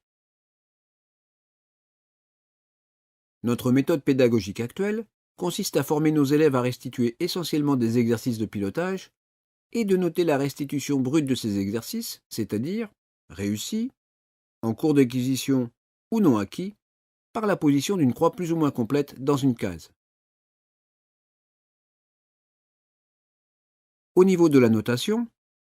Notre méthode pédagogique actuelle consiste à former nos élèves à restituer essentiellement des exercices de pilotage et de noter la restitution brute de ces exercices, c'est-à-dire réussi, en cours d'acquisition ou non acquis, par la position d'une croix plus ou moins complète dans une case. Au niveau de la notation,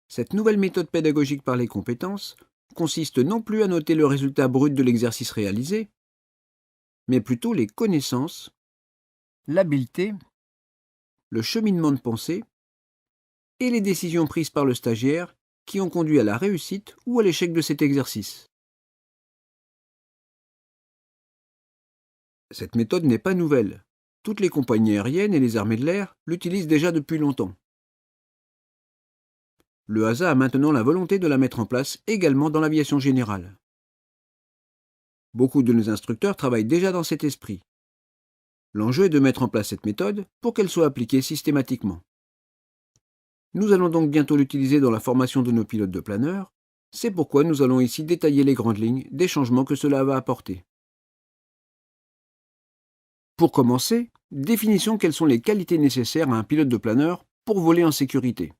cette nouvelle méthode pédagogique par les compétences consiste non plus à noter le résultat brut de l'exercice réalisé, mais plutôt les connaissances, l'habileté, le cheminement de pensée et les décisions prises par le stagiaire qui ont conduit à la réussite ou à l'échec de cet exercice. Cette méthode n'est pas nouvelle. Toutes les compagnies aériennes et les armées de l'air l'utilisent déjà depuis longtemps. Le HASA a maintenant la volonté de la mettre en place également dans l'aviation générale. Beaucoup de nos instructeurs travaillent déjà dans cet esprit. L'enjeu est de mettre en place cette méthode pour qu'elle soit appliquée systématiquement. Nous allons donc bientôt l'utiliser dans la formation de nos pilotes de planeur. C'est pourquoi nous allons ici détailler les grandes lignes des changements que cela va apporter. Pour commencer, définissons quelles sont les qualités nécessaires à un pilote de planeur pour voler en sécurité.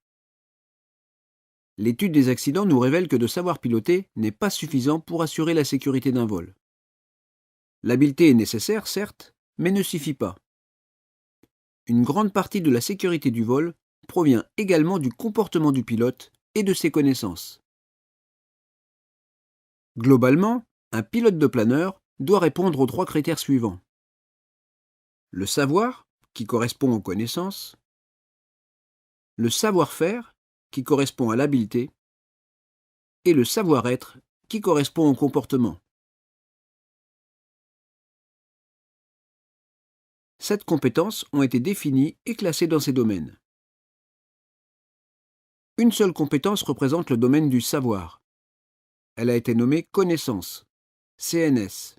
L'étude des accidents nous révèle que de savoir piloter n'est pas suffisant pour assurer la sécurité d'un vol. L'habileté est nécessaire, certes, mais ne suffit pas. Une grande partie de la sécurité du vol provient également du comportement du pilote et de ses connaissances. Globalement, un pilote de planeur doit répondre aux 3 critères suivants. Le savoir, qui correspond aux connaissances, le savoir-faire, qui correspond à l'habileté, et le savoir-être, qui correspond au comportement. Sept compétences ont été définies et classées dans ces domaines. Une seule compétence représente le domaine du savoir. Elle a été nommée connaissance, CNS.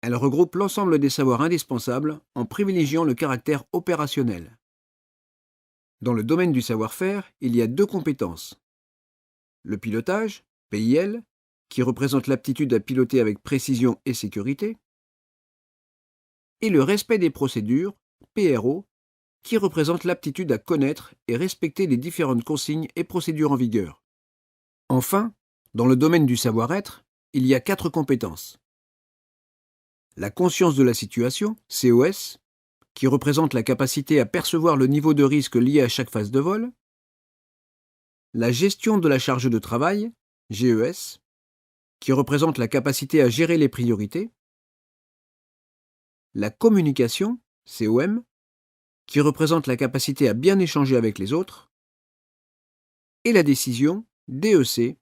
Elle regroupe l'ensemble des savoirs indispensables en privilégiant le caractère opérationnel. Dans le domaine du savoir-faire, il y a 2 compétences. Le pilotage, PIL, qui représente l'aptitude à piloter avec précision et sécurité, et le respect des procédures, PRO, qui représente l'aptitude à connaître et respecter les différentes consignes et procédures en vigueur. Enfin, dans le domaine du savoir-être, il y a 4 compétences. La conscience de la situation, COS, qui représente la capacité à percevoir le niveau de risque lié à chaque phase de vol. La gestion de la charge de travail, GES, qui représente la capacité à gérer les priorités. La communication, COM, qui représente la capacité à bien échanger avec les autres. Et la décision, DEC,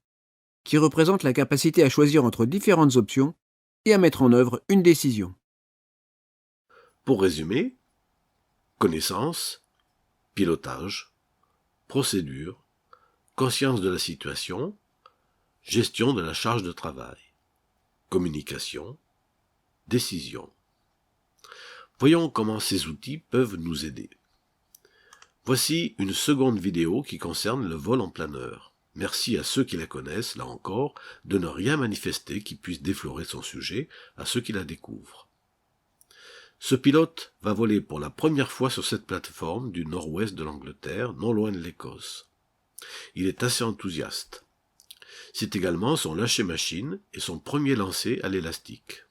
qui représente la capacité à choisir entre différentes options et à mettre en œuvre une décision. Pour résumer, connaissance, pilotage, procédure, conscience de la situation, gestion de la charge de travail, communication, décision. Voyons comment ces outils peuvent nous aider. Voici une seconde vidéo qui concerne le vol en planeur. Merci à ceux qui la connaissent, là encore, de ne rien manifester qui puisse déflorer son sujet à ceux qui la découvrent. Ce pilote va voler pour la première fois sur cette plateforme du nord-ouest de l'Angleterre, non loin de l'Écosse. Il est assez enthousiaste. C'est également son lâcher-machine et son premier lancer à l'élastique.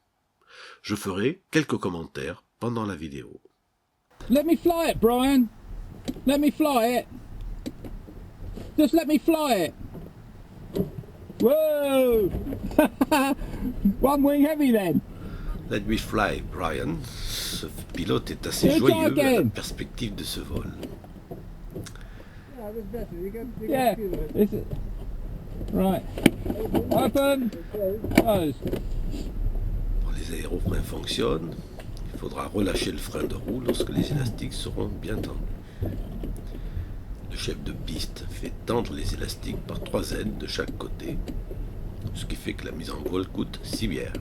Je ferai quelques commentaires pendant la vidéo. Let me fly it, Brian. Let me fly it. Just let me fly it. Whoa! One wing heavy then. Let me fly, Brian. Ce pilote est assez joyeux à la perspective de ce vol. Yeah. Right. Open. Close. Quand les aérofreins fonctionnent, il faudra relâcher le frein de roue lorsque les élastiques seront bien tendus. Le chef de piste fait tendre les élastiques par 3 aides de chaque côté, ce qui fait que la mise en vol coûte 6 bières.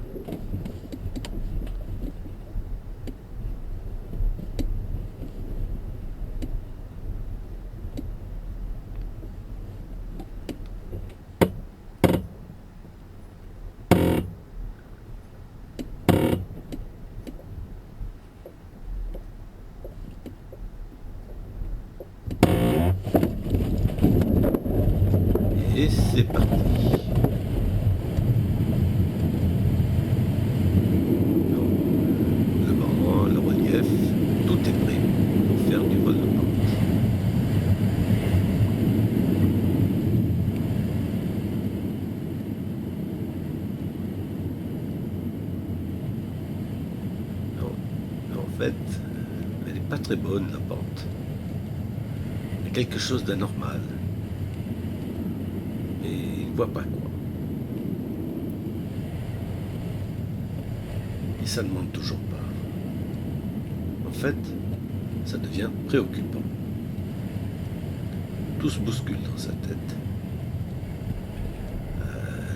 Et c'est parti. Le vent, le relief, tout est prêt pour faire du vol de pente. En fait, elle n'est pas très bonne la pente. Il y a quelque chose d'anormal. Et il ne voit pas quoi. Et ça ne monte toujours pas. En fait, ça devient préoccupant. Tout se bouscule dans sa tête.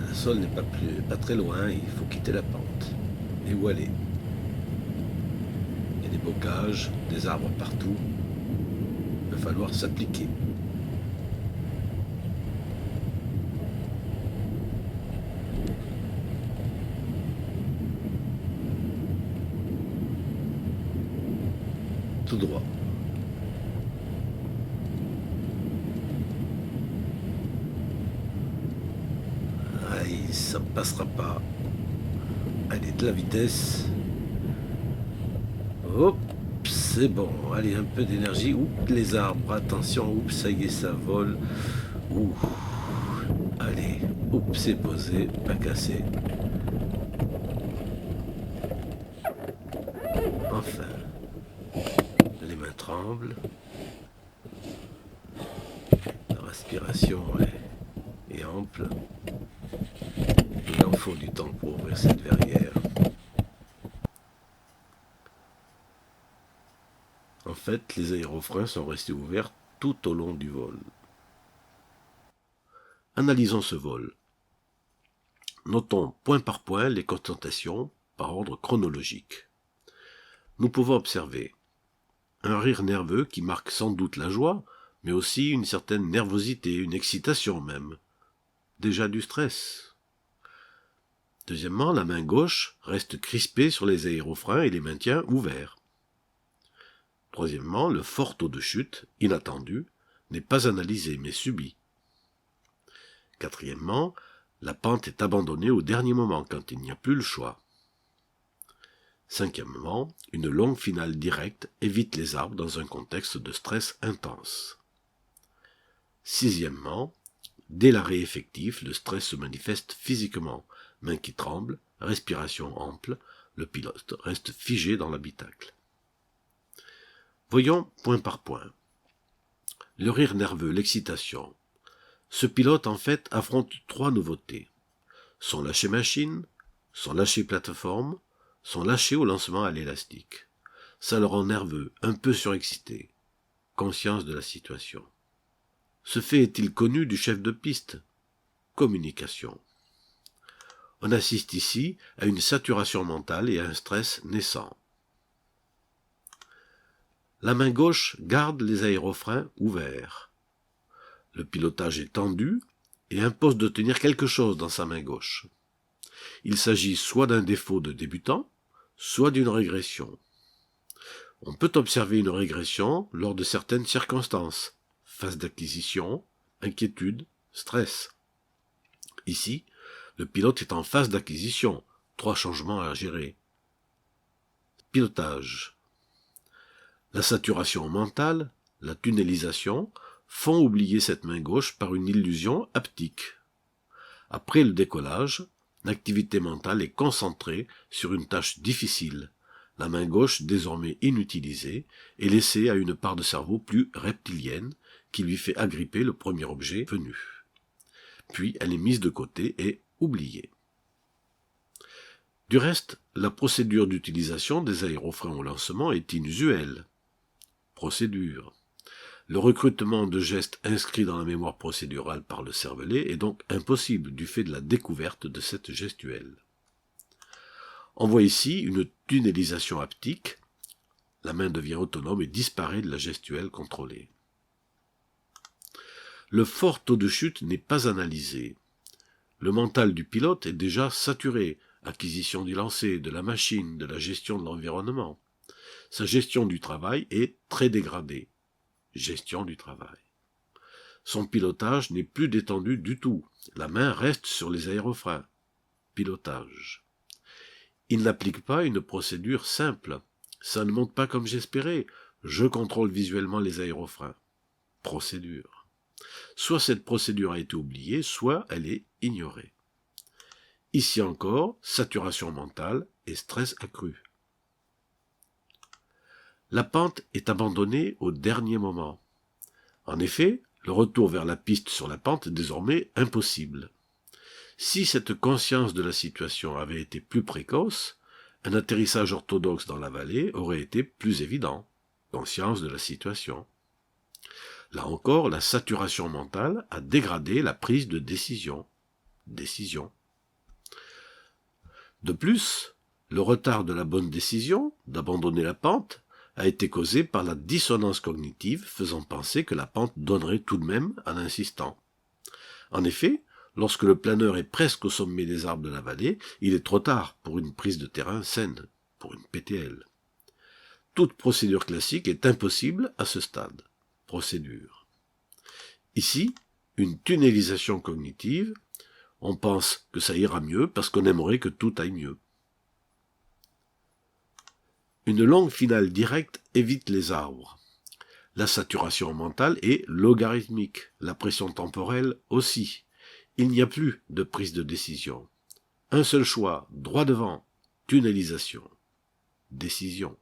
Le sol n'est pas très loin, il faut quitter la pente. Et où aller? Il y a des bocages, des arbres partout. Il va falloir s'appliquer. Tout droit. Aïe, ça ne passera pas. Allez, de la vitesse. Hop, c'est bon. Allez, un peu d'énergie. Oups, les arbres, attention. Oups, ça y est, ça vole. Ouh. Allez, oups, c'est posé, pas cassé. Enfin. Les mains tremblent. La respiration est ample. Il en faut du temps pour ouvrir cette verrière. En fait, les aérofreins sont restés ouverts tout au long du vol. Analysons ce vol. Notons point par point les constatations par ordre chronologique. Nous pouvons observer un rire nerveux qui marque sans doute la joie, mais aussi une certaine nervosité, une excitation même. Déjà du stress. Deuxièmement, la main gauche reste crispée sur les aérofreins et les maintient ouverts. Troisièmement, le fort taux de chute, inattendu, n'est pas analysé mais subi. Quatrièmement, La pente est abandonnée au dernier moment quand il n'y a plus le choix. Cinquièmement, une longue finale directe évite les arbres dans un contexte de stress intense. Sixièmement, dès l'arrêt effectif, le stress se manifeste physiquement, mains qui tremblent, respiration ample, le pilote reste figé dans l'habitacle. Voyons point par point. Le rire nerveux, l'excitation. Ce pilote, en fait, affronte 3 nouveautés. Son lâcher machine, son lâcher plateforme, son lâcher au lancement à l'élastique. Ça le rend nerveux, un peu surexcité. Conscience de la situation. Ce fait est-il connu du chef de piste? Communication. On assiste ici à une saturation mentale et à un stress naissant. La main gauche garde les aérofreins ouverts. Le pilotage est tendu et impose de tenir quelque chose dans sa main gauche. Il s'agit soit d'un défaut de débutant, soit d'une régression. On peut observer une régression lors de certaines circonstances, phase d'acquisition, inquiétude, stress. Ici, le pilote est en phase d'acquisition, 3 changements à gérer. Pilotage. La saturation mentale, la tunnelisation, font oublier cette main gauche par une illusion haptique. Après le décollage, l'activité mentale est concentrée sur une tâche difficile, la main gauche désormais inutilisée et laissée à une part de cerveau plus reptilienne qui lui fait agripper le premier objet venu. Puis elle est mise de côté et oubliée. Du reste, la procédure d'utilisation des aérofreins au lancement est inusuelle. Procédure. Le recrutement de gestes inscrits dans la mémoire procédurale par le cervelet est donc impossible du fait de la découverte de cette gestuelle. On voit ici une tunnelisation haptique. La main devient autonome et disparaît de la gestuelle contrôlée. Le fort taux de chute n'est pas analysé. Le mental du pilote est déjà saturé, acquisition du lancer, de la machine, de la gestion de l'environnement. Sa gestion du travail est très dégradée. Gestion du travail. Son pilotage n'est plus détendu du tout. La main reste sur les aérofreins. Pilotage. Il n'applique pas une procédure simple. Ça ne monte pas comme j'espérais. Je contrôle visuellement les aérofreins. Procédure. Soit cette procédure a été oubliée, soit elle est ignorée. Ici encore, saturation mentale et stress accru. La pente est abandonnée au dernier moment. En effet, le retour vers la piste sur la pente est désormais impossible. Si cette conscience de la situation avait été plus précoce, un atterrissage orthodoxe dans la vallée aurait été plus évident. Conscience de la situation. Là encore, la saturation mentale a dégradé la prise de décision. Décision. De plus, le retard de la bonne décision, d'abandonner la pente, a été causé par la dissonance cognitive faisant penser que la pente donnerait tout de même en insistant. En effet, lorsque le planeur est presque au sommet des arbres de la vallée, il est trop tard pour une prise de terrain saine, pour une PTL. Toute procédure classique est impossible à ce stade. Procédure. Ici, une tunnelisation cognitive, on pense que ça ira mieux parce qu'on aimerait que tout aille mieux. Une longue finale directe évite les arbres. La saturation mentale est logarithmique, la pression temporelle aussi. Il n'y a plus de prise de décision. Un seul choix, droit devant, tunnelisation. Décision.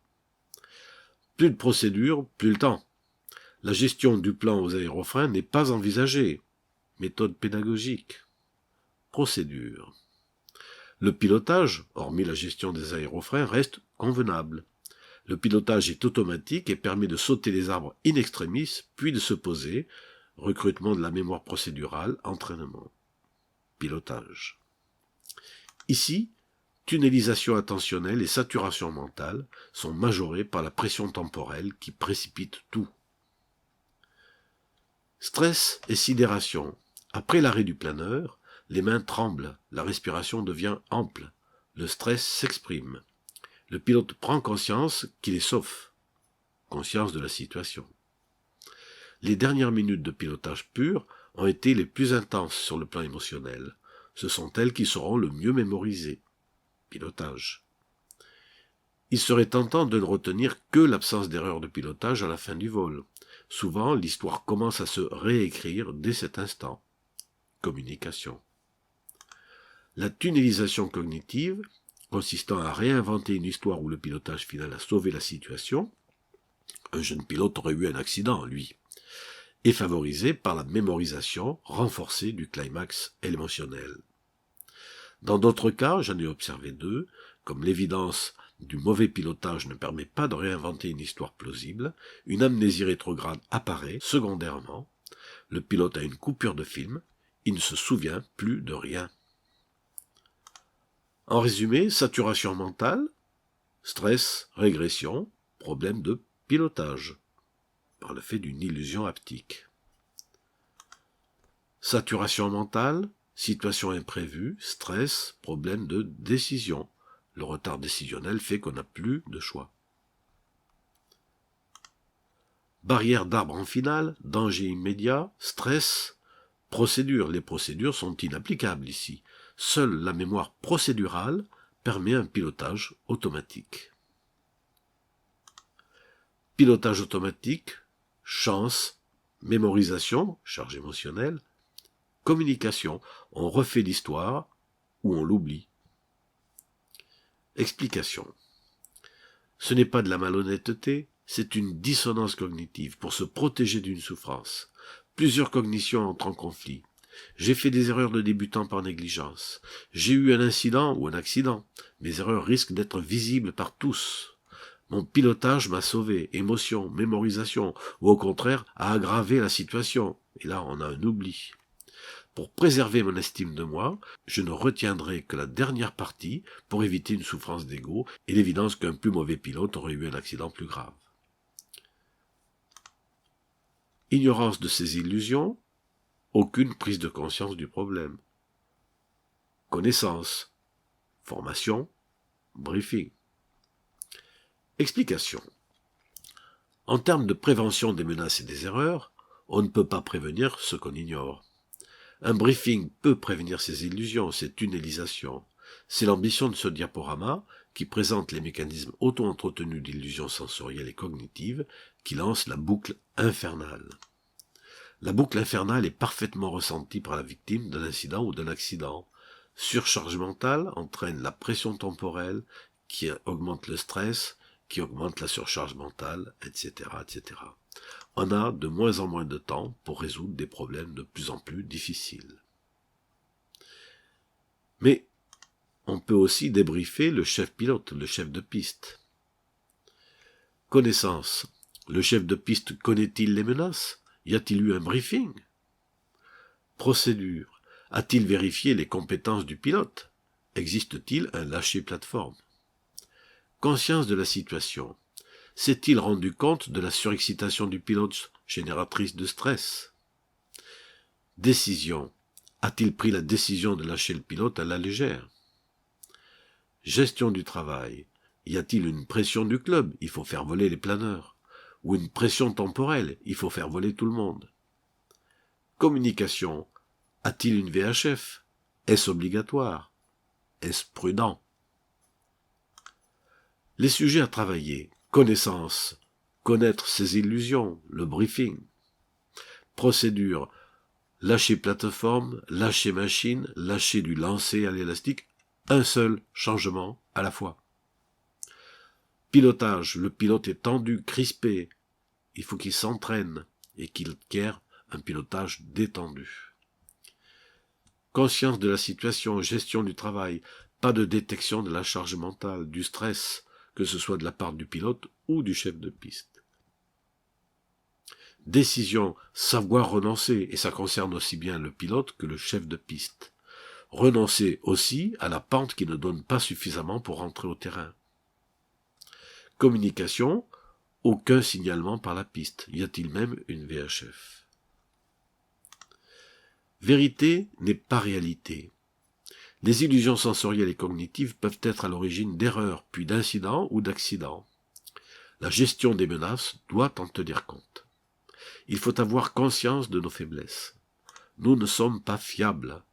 Plus de procédure, plus le temps. La gestion du plan aux aérofreins n'est pas envisagée. Méthode pédagogique. Procédure. Le pilotage, hormis la gestion des aérofreins, reste convenable. Le pilotage est automatique et permet de sauter les arbres in extremis, puis de se poser. Recrutement de la mémoire procédurale, entraînement. Pilotage. Ici, tunnelisation attentionnelle et saturation mentale sont majorées par la pression temporelle qui précipite tout. Stress et sidération. Après l'arrêt du planeur, les mains tremblent, la respiration devient ample, le stress s'exprime. Le pilote prend conscience qu'il est sauf, conscience de la situation. Les dernières minutes de pilotage pur ont été les plus intenses sur le plan émotionnel. ce sont elles qui seront le mieux mémorisées. Pilotage. Il serait tentant de ne retenir que l'absence d'erreur de pilotage à la fin du vol. Souvent, l'histoire commence à se réécrire dès cet instant. Communication. La tunnelisation cognitive, consistant à réinventer une histoire où le pilotage final a sauvé la situation, un jeune pilote aurait eu un accident, lui, est favorisée par la mémorisation renforcée du climax émotionnel. Dans d'autres cas, j'en ai observé deux, comme l'évidence du mauvais pilotage ne permet pas de réinventer une histoire plausible, une amnésie rétrograde apparaît secondairement, le pilote a une coupure de film, il ne se souvient plus de rien. En résumé, saturation mentale, stress, régression, problème de pilotage, par le fait d'une illusion haptique. Saturation mentale, situation imprévue, stress, problème de décision. Le retard décisionnel fait qu'on n'a plus de choix. Barrière d'arbre en finale, danger immédiat, stress, procédure. Les procédures sont inapplicables ici. Seule la mémoire procédurale permet un pilotage automatique. Pilotage automatique, chance, mémorisation, charge émotionnelle, communication, on refait l'histoire ou on l'oublie. Explication. Ce n'est pas de la malhonnêteté, c'est une dissonance cognitive pour se protéger d'une souffrance. Plusieurs cognitions entrent en conflit. J'ai fait des erreurs de débutant par négligence. J'ai eu un incident ou un accident. Mes erreurs risquent d'être visibles par tous. Mon pilotage m'a sauvé, émotion, mémorisation, ou au contraire a aggravé la situation. Et là, on a un oubli. Pour préserver mon estime de moi, je ne retiendrai que la dernière partie pour éviter une souffrance d'ego et l'évidence qu'un plus mauvais pilote aurait eu un accident plus grave. Ignorance de ces illusions, aucune prise de conscience du problème. Connaissance, formation, briefing. Explication. En termes de prévention des menaces et des erreurs, on ne peut pas prévenir ce qu'on ignore. Un briefing peut prévenir ces illusions, ces tunnelisations. C'est l'ambition de ce diaporama, qui présente les mécanismes auto-entretenus d'illusions sensorielles et cognitives, qui lance la boucle infernale. La boucle infernale est parfaitement ressentie par la victime d'un incident ou d'un accident. Surcharge mentale entraîne la pression temporelle, qui augmente le stress, qui augmente la surcharge mentale, etc., etc. On a de moins en moins de temps pour résoudre des problèmes de plus en plus difficiles. Mais on peut aussi débriefer le chef pilote, le chef de piste. Connaissance. Le chef de piste connaît-il les menaces? Y a-t-il eu un briefing? Procédure. A-t-il vérifié les compétences du pilote? Existe-t-il un lâcher plateforme? Conscience de la situation. S'est-il rendu compte de la surexcitation du pilote génératrice de stress? Décision. A-t-il pris la décision de lâcher le pilote à la légère? Gestion du travail. Y a-t-il une pression du club? Il faut faire voler les planeurs. Ou une pression temporelle? Il faut faire voler tout le monde. Communication. A-t-il une VHF? Est-ce obligatoire? Est-ce prudent? Les sujets à travailler. Connaissance, connaître ses illusions, le briefing. Procédure, lâcher plateforme, lâcher machine, lâcher du lancer à l'élastique, un seul changement à la fois. Pilotage, le pilote est tendu, crispé, il faut qu'il s'entraîne et qu'il acquiert un pilotage détendu. Conscience de la situation, gestion du travail, pas de détection de la charge mentale, du stress, que ce soit de la part du pilote ou du chef de piste. Décision, savoir renoncer, et ça concerne aussi bien le pilote que le chef de piste. Renoncer aussi à la pente qui ne donne pas suffisamment pour rentrer au terrain. Communication, aucun signalement par la piste. Y a-t-il même une VHF? Vérité n'est pas réalité. Les illusions sensorielles et cognitives peuvent être à l'origine d'erreurs, puis d'incidents ou d'accidents. La gestion des menaces doit en tenir compte. Il faut avoir conscience de nos faiblesses. Nous ne sommes pas fiables.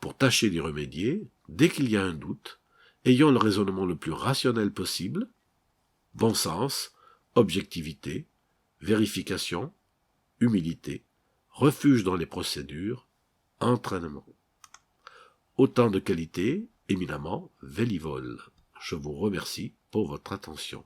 Pour tâcher d'y remédier, dès qu'il y a un doute, ayons le raisonnement le plus rationnel possible, bon sens, objectivité, vérification, humilité, refuge dans les procédures, entraînement. Autant de qualités éminemment vélivoles. Je vous remercie pour votre attention.